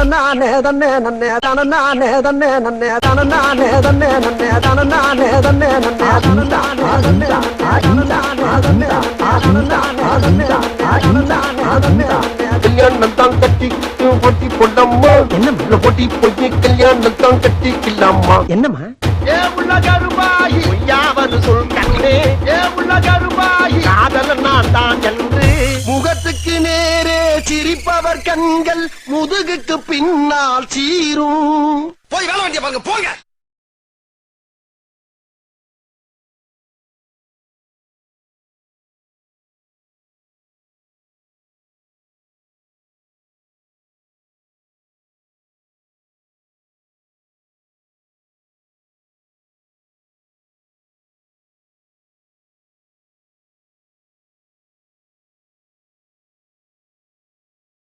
நானே தன்னே நன்னே தான நானே தன்னே நன்னே தான நானே தன்னே நன்னே தான நானே தன்னே நன்னே தான நானே தன்னே கல்யாணம் தான் கட்டி பொட்டி பொண்ணம்மா என்ன பொட்டி பொய்ய கல்யாணம் தான் கட்டிக்கலாமா என்னம்மா ஏ உள்ள கருமாயி பொய்யாவது சொல் கண்ணே ஏ உள்ள கருமாயி காதல நான் தான் என்று முகத்துக்கு நேரே சிரிப்பவர் கண்கள் முதுகுக்கு பின்னால் சீரும் போய் வேலை வேண்டிய பாருங்க போங்க